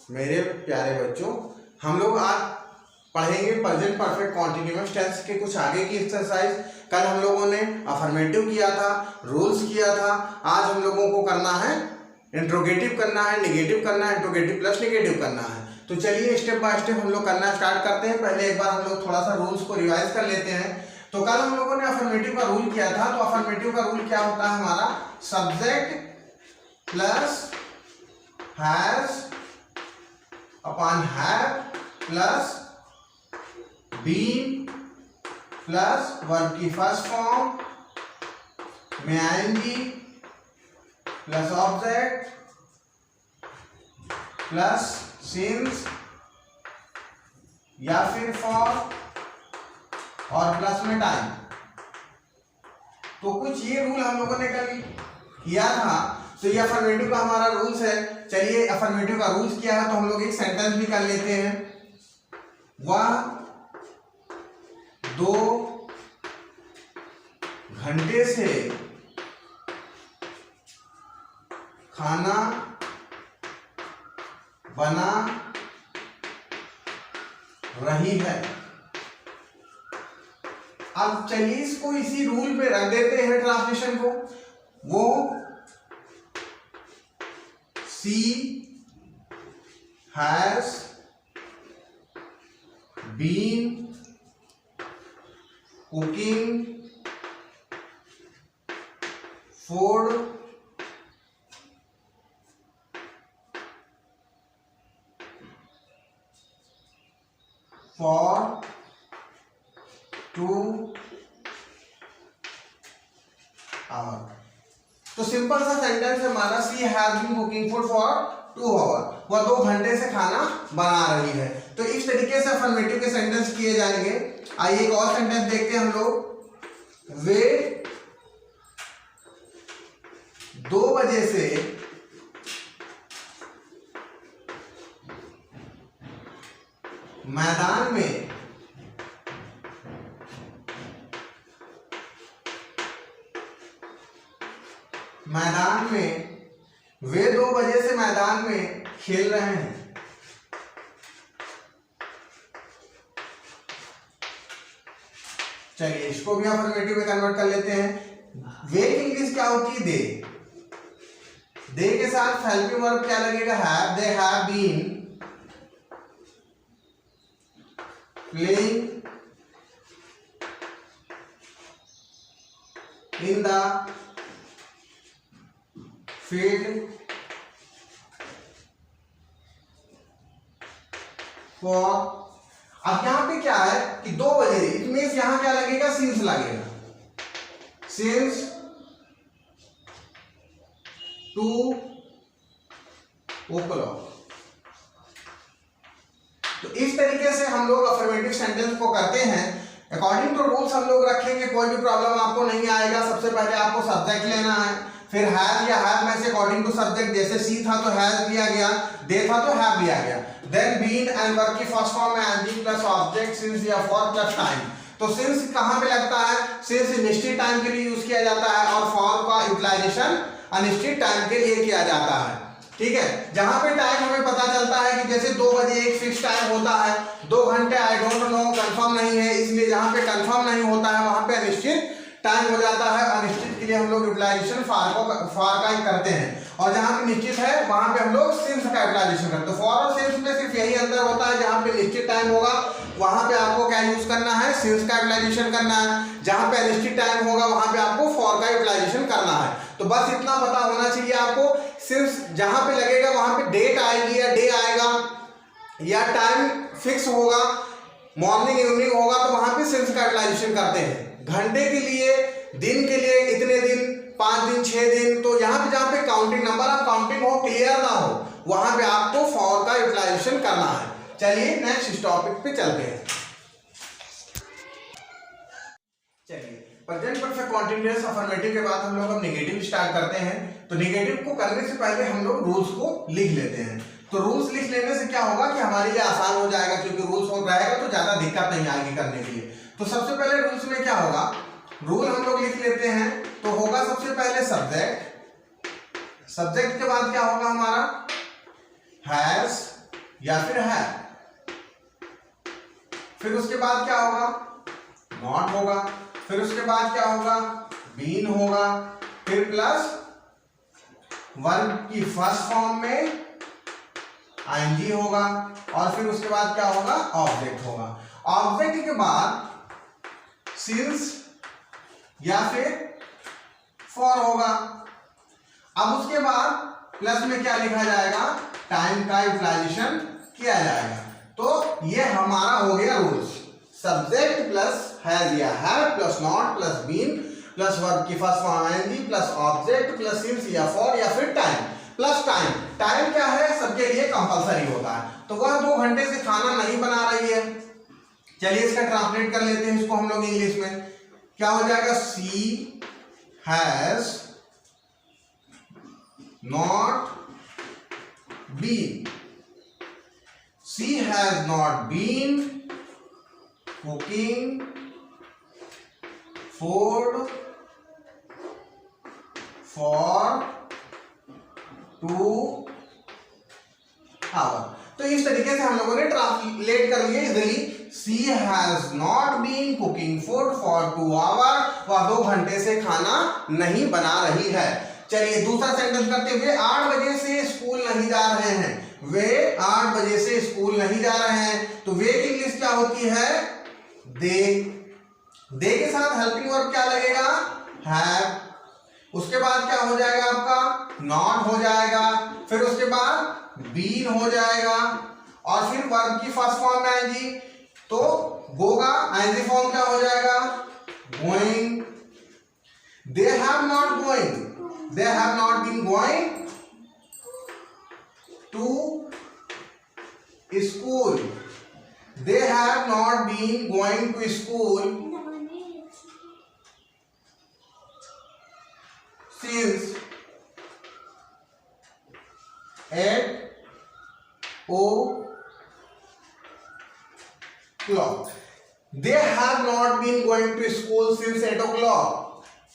मेरे प्यारे बच्चों, हम लोग आज पढ़ेंगे प्रेजेंट परफेक्ट कॉन्टिन्यूअस टेंस के कुछ आगे की एक्सरसाइज। कल हम लोगों ने अफर्मेटिव किया था, रूल्स किया था। आज हम लोगों को करना है इंट्रोगेटिव करना है, नेगेटिव करना है, इंट्रोगेटिव प्लस नेगेटिव करना है। तो चलिए स्टेप बाय स्टेप हम लोग करना स्टार्ट करते हैं। पहले एक बार हम लोग थोड़ा सा रूल्स को रिवाइज कर लेते हैं। तो कल हम लोगों ने अफर्मेटिव का रूल किया था। तो अफर्मेटिव का रूल क्या होता है हमारा? Subject plus has upon have plus been plus verb की फर्स्ट फॉर्म में आएंगी प्लस ऑब्जेक्ट प्लस सिंस या फिर फॉर और प्लस में टाइम। तो कुछ ये रूल हम लोगों ने कल किया था। तो ये अफर्मेटिव का हमारा रूल्स है। चलिए अफर्मेटिव का रूल्स किया है तो हम लोग एक सेंटेंस भी कर लेते हैं। वह 2 घंटे से खाना बना रही है। अब चलिए इसको इसी रूल पे रख देते हैं ट्रांसलेशन को। वो she has been cooking food for 2 hour. तो सिंपल सा सेंटेंस है हमारा, she has been cooking food for 2 hour. वह 2 घंटे से खाना बना रही है। तो इस तरीके से अफर्मेटिव के सेंटेंस किए जाएंगे। आइए एक और सेंटेंस देखते हैं हम लोग। वे 2 बजे से मैदान में वे 2 बजे से मैदान में खेल रहे हैं। चलिए इसको भी अफर्मेटिव में कन्वर्ट कर लेते हैं। वे की इंग्लिश क्या होती है? दे के साथ हेल्पिंग वर्ब क्या लगेगा? Have. They have been playing in the field for. अब यहां पे क्या है कि 2 बजे, इट मीन्स यहां क्या लगेगा? सिंस लगेगा। Since 2 o'clock। तो इस तरीके से हम लोग अफर्मेटिव सेंटेंस को करते हैं। अकॉर्डिंग टू रूल्स हम लोग रखेंगे, कोई भी प्रॉब्लम आपको नहीं आएगा। सबसे पहले आपको सब्जेक्ट लेना है, फिर हैज या हैव में से अकॉर्डिंग टू सब्जेक्ट, जैसे सी था तो हैज लिया गया, दे था तो हैव लिया गया। देन बीन एंड वर्ब की फर्स्ट फॉर्म में एंड प्लस ऑब्जेक्ट सिंस या फॉर प्लस टाइम। तो सिंस कहां पे लगता है? सिंस निश्चित टाइम के लिए यूज किया जाता है और फॉर का यूटिलाइजेशन अनिश्चित टाइम के लिए किया जाता है। ठीक है, जहां पे टाइम हमें पता चलता है कि जैसे 2 बजे एक फिक्स टाइम होता है, 2 घंटे आई डोंट नो कंफर्म नहीं है, इसलिए जहां पे कंफर्म नहीं होता है वहां पे अनिश्चित टाइम हो जाता है। अनिश्चित के लिए हम लोग यूटिलाइजेशन फॉर का ही करते हैं, और जहां पे निश्चित है वहां पे हम लोग सिंस का यूटिलाइजेशन करते हैं। फॉर और सिंस में सिर्फ यही अंतर होता है, जहां पे निश्चित टाइम होगा वहां पे आपको क्या यूज करना है? सिंस का यूटिलाइजेशन करना है। जहां पे अनिश्चित टाइम होगा वहां पे आपको फॉर का यूटिलाइजेशन करना है। तो बस इतना पता होना चाहिए आपको। सिंस जहां पे लगेगा वहां पे डेट आएगी या डे आएगा या टाइम फिक्स होगा, मॉर्निंग इवनिंग होगा, तो वहां पे सिंस का यूटिलाइजेशन करते हैं। घंटे के लिए, दिन के लिए इतने दिन, 5 दिन, 6 दिन, तो यहाँ पे जहाँ पे काउंटिंग नंबर ऑफ काउंटिंग हो, क्लियर ना हो, वहां पे आपको फॉर का यूटिलाइजेशन करना है। चलिए नेक्स्ट टॉपिक पे चलते हैं। चलिए प्रेजेंट परफेक्ट कॉन्टिन्यूअस अफर्मेटिव के बाद हम लोग अब नेगेटिव स्टार्ट करते हैं। तो नेगेटिव को करने से पहले हम लोग रूल्स को लिख लेते हैं। तो रूल्स लिख लेने से क्या होगा कि हमारे लिए आसान हो जाएगा, क्योंकि रूल्स हो रहेगा तो ज्यादा दिक्कत नहीं आएगी करने के लिए। तो सबसे पहले रूल्स में क्या होगा, रूल हम लोग लिख लेते हैं। तो होगा सबसे पहले सब्जेक्ट, सब्जेक्ट के बाद क्या होगा हमारा हैज, या फिर है। फिर उसके बाद क्या होगा, नॉट होगा। फिर उसके बाद क्या होगा, बीन होगा। फिर प्लस वर्ब की फर्स्ट फॉर्म में आईएनजी होगा। और फिर उसके बाद क्या होगा, ऑब्जेक्ट होगा। ऑब्जेक्ट के बाद सिंस या फिर फॉर होगा। अब उसके बाद प्लस में क्या लिखा जाएगा, टाइम का यूटिलाइजेशन किया जाएगा। तो ये हमारा हो गया रूल्स, सब्जेक्ट प्लस हैज या have plus not plus been plus verb की first form ING plus object plus since या फॉर या फिर टाइम प्लस टाइम। टाइम क्या है, सबके लिए कंपलसरी होता है, तो वह 2 घंटे से खाना नहीं बना रही है। चलिए इसका ट्रांसलेट कर लेते हैं इसको हम लोग इंग्लिश में। क्या हो जाएगा, she has not been, she has not been cooking food for 2 hour. तो इस तरीके से हम लोगों ने ट्रांसलेट कर लिया easily. She has not been cooking food for 2 hour, वह 2 घंटे से खाना नहीं बना रही है। चलिए दूसरा सेंटेंस करते हुए, 8 बजे से स्कूल नहीं जा रहे हैं, वे 8 बजे से स्कूल नहीं जा रहे हैं। तो वे की इंग्लिश क्या होती है, दे। दे के साथ हेल्पिंग वर्ब क्या लगेगा, हैव। उसके बाद क्या हो जाएगा आपका, नॉट हो जाएगा। फिर उसके बाद बीन हो जाएगा और फिर वर्ब की फर्स्ट फॉर्म में आएंगी तो गो का आईएनजी फॉर्म क्या हो जाएगा, going. They have not going, they have not been going to school, they have not been going to school since 8 o'clock. They have not been going to school since 8 o'clock.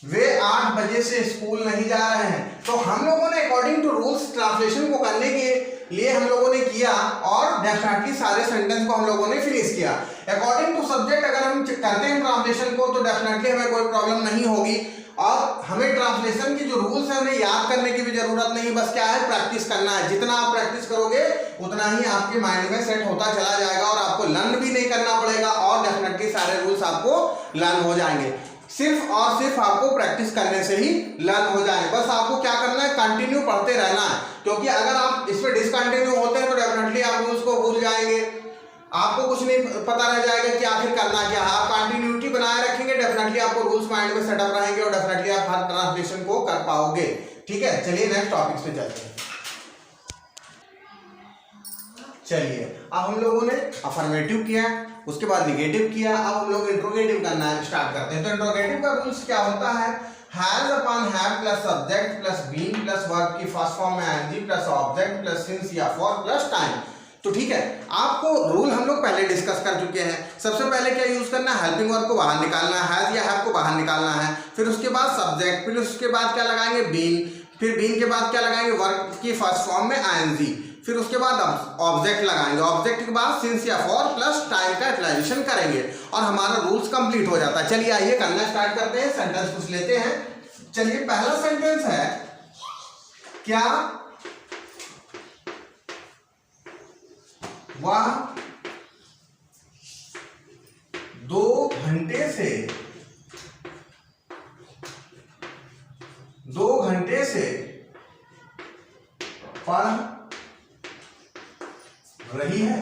वे 8 बजे से school नहीं जा रहे हैं। तो हम लोगों ने अकॉर्डिंग टू रूल्स ट्रांसलेशन को करने के लिए हम लोगों ने किया और डेफिनेटली सारे सेंटेंस को हम लोगों ने फिनिश किया। अकॉर्डिंग टू सब्जेक्ट अगर हम करते हैं ट्रांसलेशन को तो डेफिनेटली हमें कोई प्रॉब्लम नहीं होगी और हमें ट्रांसलेशन की जो रूल्स है उन्हें याद करने की भी जरूरत नहीं, बस क्या है, प्रैक्टिस करना है। जितना आप प्रैक्टिस करोगे उतना ही आपके माइंड में सेट होता चला जाएगा और आपको लर्न भी नहीं करना पड़ेगा और डेफिनेटली सारे रूल्स आपको लर्न हो जाएंगे। सिर्फ और सिर्फ आपको प्रैक्टिस करने से ही लर्न हो जाए। बस आपको क्या करना है, कंटिन्यू पढ़ते रहना है, क्योंकि अगर आप इसमें डिसकंटिन्यू होते हैं तो डेफिनेटली आप रूल्स को भूल जाएंगे, आपको कुछ नहीं पता रह जाएगा कि आखिर करना क्या है। आप कंटिन्यूटी बनाए रखेंगे, डेफिनेटली आपको रूल्स माइंड में सेटअप रहेंगे और डेफिनेटली आप हर ट्रांसलेशन को कर पाओगे। ठीक है, चलिए नेक्स्ट टॉपिक पे चलते हैं। चलिए अब हम लोगों ने अफर्मेटिव किया, उसके बाद निगेटिव किया, अब हम लोग इंट्रोगेटिव करना स्टार्ट करते हैं। तो इंट्रोगेटिव का रूल्स क्या होता है, has upon have plus subject plus been plus verb की फर्स्ट फॉर्म में ING plus object plus since या फॉर प्लस टाइम। तो ठीक है, आपको रूल हम लोग पहले डिस्कस कर चुके हैं। सबसे पहले क्या यूज करना है, हेल्पिंग वर्ब को बाहर निकालना है, हैज या हैव को बाहर निकालना है। फिर उसके बाद सब्जेक्ट, फिर उसके बाद क्या लगाएंगे, बीन, फिर बीन के बाद क्या लगाएंगे, वर्ब की फर्स्ट फॉर्म में आईएनजी, फिर उसके बाद ऑब्जेक्ट लगाएंगे, ऑब्जेक्ट के बाद सिंस या फॉर प्लस टाइम का यूटिलाइजेशन करेंगे और हमारा रूल्स कंप्लीट हो जाता है। चलिए आइए करना स्टार्ट करते हैं, सेंटेंस कुछ लेते हैं। चलिए पहला सेंटेंस है, क्या वह 2 घंटे से पढ़ रही है।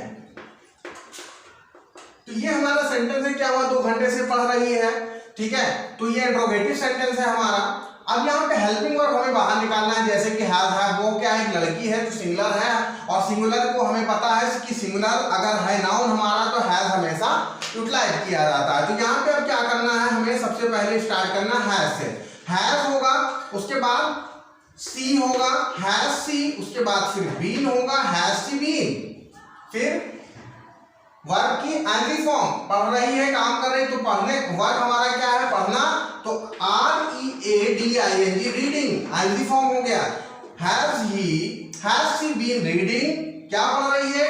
तो ये हमारा सेंटेंस है, क्या हुआ 2 घंटे से पढ़ रही है। ठीक है, तो ये इंट्रोगेटिव सेंटेंस है हमारा। अब यहाँ पे हेल्पिंग वर्ब हमें बाहर निकालना है, जैसे कि हैज है, वो क्या है, एक लड़की है जो सिंगुलर है और सिंगुलर को हमें पता है कि सिंगुलर अगर है नाउन हमारा तो हैज हमेशा यूटिलाइज किया जाता है। तो यहाँ पे अब क्या करना है, हमें सबसे पहले स्टार्ट करना हैज से। हैज होगा, उसके बाद सी होगा, हैज सी, उसके बाद फिर बीन होगा, हैज सी बीन, फिर वर्ब की आईएनजी फॉर्म, पढ़ रही है, काम कर रही है, तो पढ़ने वर्ब हमारा क्या है, पढ़ना, तो READING रीडिंग आईएनजी फॉर्म हो गया। हैज सी बीन रीडिंग, क्या पढ़ रही है,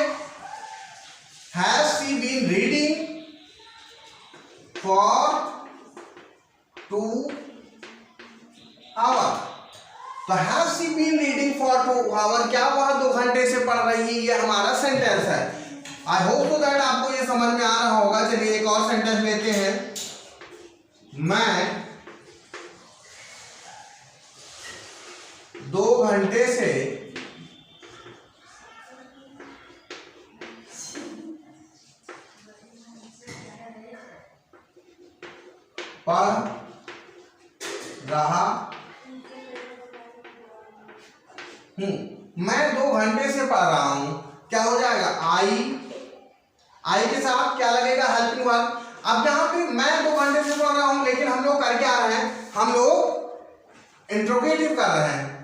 तो have she been reading for 2 hour, क्या वह 2 घंटे से पढ़ रही है, ये हमारा सेंटेंस है। आई होप टू दैट आपको ये समझ में आ रहा होगा। चलिए एक और सेंटेंस लेते हैं। मैं 2 घंटे से पढ़ रहा हूं। मैं 2 घंटे से पढ़ रहा हूं, क्या हो जाएगा, आई के साथ क्या लगेगा, हेल्पिंग वर्ब। अब यहां पे मैं 2 घंटे से पढ़ रहा हूं, लेकिन हम लोग कर क्या रहे हैं, हम लोग इंट्रोगेटिव कर रहे हैं।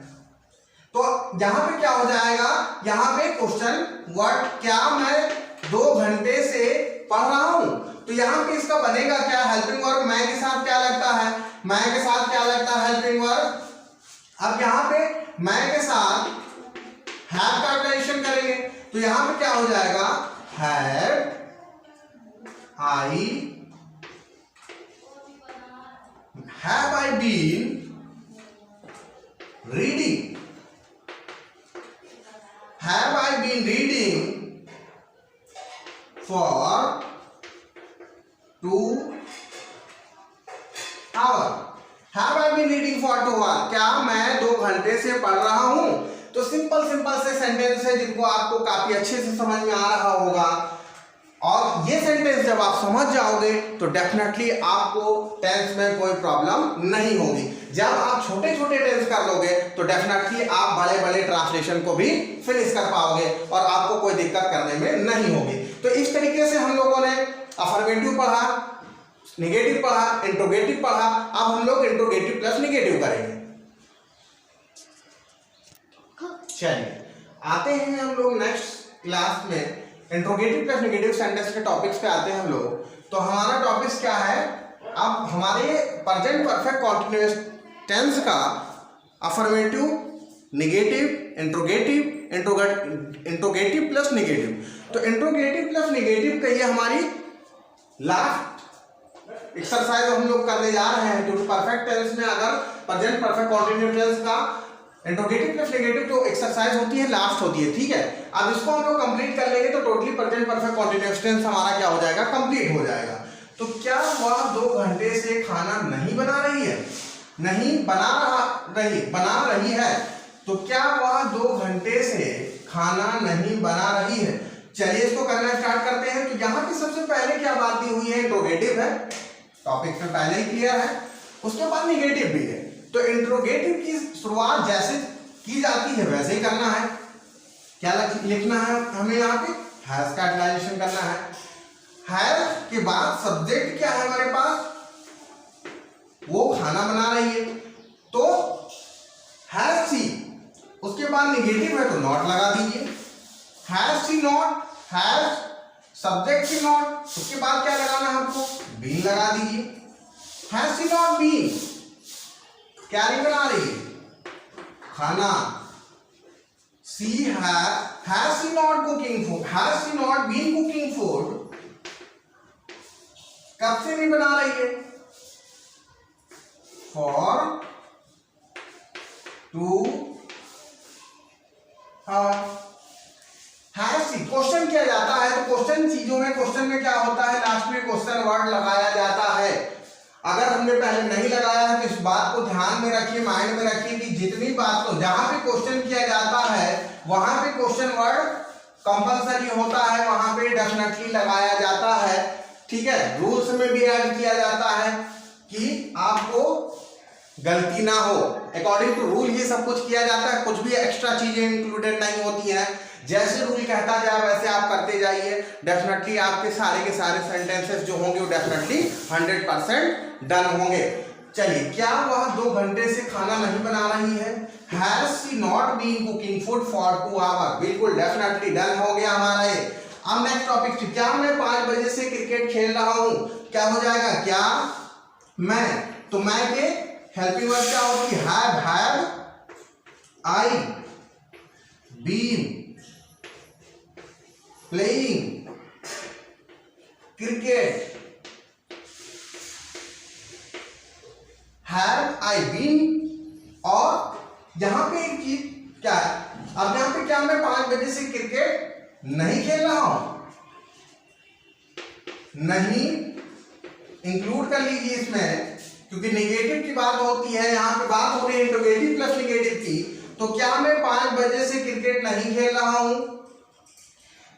तो यहां पे क्या हो जाएगा, यहां पे क्वेश्चन वर्ड, क्या मैं 2 घंटे से पढ़ रहा हूं, तो यहां पे इसका बनेगा क्या, हेल्पिंग वर्ब। मैं के साथ क्या लगता है, मैं के साथ क्या लगता है, हेल्पिंग वर्ब। अब यहां पे मैं के साथ हैव का एप्लीकेशन करेंगे, तो यहां पे क्या हो जाएगा, have I been reading, have I been reading for 2 hour, have I been reading for 2 hour, क्या मैं 2 घंटे से पढ़ रहा हूं। तो सिंपल से सेंटेंस है जिनको आपको काफी अच्छे से समझ में आ रहा होगा। और ये सेंटेंस जब आप समझ जाओगे तो डेफिनेटली आपको टेंस में कोई प्रॉब्लम नहीं होगी। जब आप छोटे छोटे टेंस कर लोगे तो डेफिनेटली आप बड़े बड़े ट्रांसलेशन को भी फिनिश कर पाओगे और आपको कोई दिक्कत करने में नहीं होगी। तो इस तरीके से हम लोगों ने अफर्मेटिव पढ़ा, नेगेटिव पढ़ा, इंट्रोगेटिव पढ़ा। अब हम लोग इंट्रोगेटिव प्लस नेगेटिव करेंगे। चलिए आते हैं हम लोग नेक्स्ट क्लास में इंट्रोगेटिव प्लस नेगेटिव सेंटेंस के टॉपिक्स पे आते हैं हम लोग। तो हमारा टॉपिक्स क्या है, अब हमारे प्रेजेंट परफेक्ट कॉन्टिन्यूअस टेंस का affirmative, negative, interrogative, interrogative plus negative. तो इंट्रोगेटिव प्लस नेगेटिव का ये हमारी लास्ट एक्सरसाइज हम लोग करने जा रहे हैं। क्योंकि परफेक्ट टेंस में अगर प्रेजेंट परफेक्ट कॉन्टिन्यूअस टेंस का इंट्रोगेटिव प्लस नेगेटिव जो एक्सरसाइज होती है लास्ट होती है, ठीक है। अब इसको हम लोग कंप्लीट कर लेंगे तो totally present perfect continuous tense हमारा क्या हो जाएगा, कंप्लीट हो जाएगा। तो क्या वह 2 घंटे से खाना नहीं बना रही है, नहीं बना रही है, तो क्या वह 2 घंटे से खाना नहीं बना रही है। चलिए इसको करना स्टार्ट करते हैं। तो यहाँ पे सबसे पहले क्या बात दी हुई है, इंट्रोगेटिव है, टॉपिक में पहले ही क्लियर है। उसके बाद नेगेटिव भी है। तो इंट्रोगेटिव की शुरुआत जैसे की जाती है वैसे ही करना है। क्या लिखना है हमें, यहाँ पे हैज का यूटिलाइजेशन करना है। हैज के बाद सब्जेक्ट क्या है हमारे पास, वो खाना बना रही है, तो हैज सी। उसके बाद नेगेटिव है तो नॉट लगा दीजिए, has she not, has subject she not, उसके बाद क्या लगाना है हमको, बीन लगा दीजिए। हैज सी नॉट बीन, क्या नहीं बना रही है, खाना। She has she not cooking food, has she not been cooking food, कब से नहीं बना रही है, for 2 hour. Has she question किया जाता है, तो क्वेश्चन चीजों में, क्वेश्चन में क्या होता है, लास्ट में क्वेश्चन वर्ड लगाया जाता है। अगर हमने पहले नहीं लगाया है तो इस बात को ध्यान में रखिए, माइंड में रखिए कि जितनी बात को जहां पे क्वेश्चन किया जाता है वहां पे क्वेश्चन वर्ड कंपलसरी होता है, वहां पे डेफिनेटली लगाया जाता है, ठीक है। रूल्स में भी ऐड किया जाता है कि आपको गलती ना हो, अकॉर्डिंग टू रूल ये सब कुछ किया जाता है, कुछ भी एक्स्ट्रा चीजें इंक्लूडेड नहीं होती हैं। जैसे रूल कहता जाए वैसे आप करते जाइए, डेफिनेटली आपके सारे के सारे सेंटेंसेस जो होंगे वो डेफिनेटली 100% डन होंगे। चलिए, क्या वह 2 घंटे से खाना नहीं बना रही है, has she not been cooking food for 2 hour, बिल्कुल डेफिनेटली डन हो गया हमारा ये। अब नेक्स्ट टॉपिक, क्या मैं 5 बजे से क्रिकेट खेल रहा हूं, क्या हो जाएगा, क्या मैं, तो मैं के हेल्पिंग वर्ब क्या होगी, have I been playing cricket, have I been और यहाँ पे एक चीज क्या है, अब यहाँ पे क्या मैं 5 बजे से क्रिकेट नहीं खेल रहा हूं, नहीं इंक्लूड कर लीजिए इसमें, क्योंकि नेगेटिव की बात होती है, यहाँ पे बात हो रही है इंट्रोगेटिव प्लस नेगेटिव की। तो क्या मैं 5 बजे से क्रिकेट नहीं खेल रहा हूं,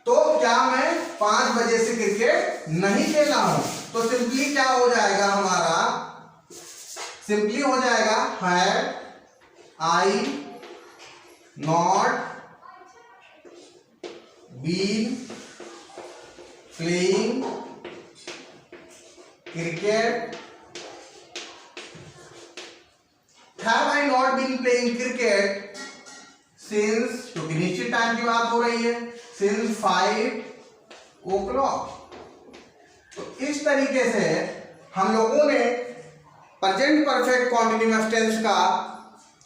तो क्या मैं 5 बजे से क्रिकेट नहीं खेल रहा हूं, तो सिंपली क्या हो जाएगा हमारा, सिंपली हो जाएगा had I not been playing cricket, have I not been playing cricket since, क्योंकि निश्चित टाइम की बात हो रही है, since 5 o'clock। तो इस तरीके से हम लोगों ने प्रेजेंट परफेक्ट कॉन्टिन्यूअस टेंस का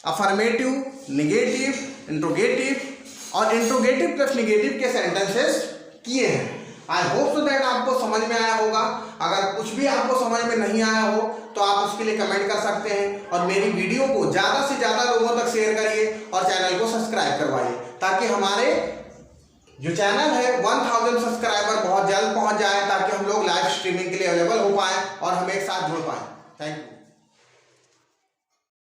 अफर्मेटिव, नेगेटिव, इंट्रोगेटिव और इंट्रोगेटिव प्लस नेगेटिव के सेंटेंसेस किए हैं। आई होप सो दैट आपको समझ में आया होगा। अगर कुछ भी आपको समझ में नहीं आया हो तो आप उसके लिए कमेंट कर सकते हैं, और मेरी वीडियो को ज़्यादा से ज़्यादा लोगों तक शेयर करिए और चैनल को सब्सक्राइब करवाइए, ताकि हमारे जो चैनल है 1000 सब्सक्राइबर बहुत जल्द पहुंच जाए, ताकि हम लोग लाइव स्ट्रीमिंग के लिए अवेलेबल हो पाए और हम एक साथ जुड़ पाए। Thank you.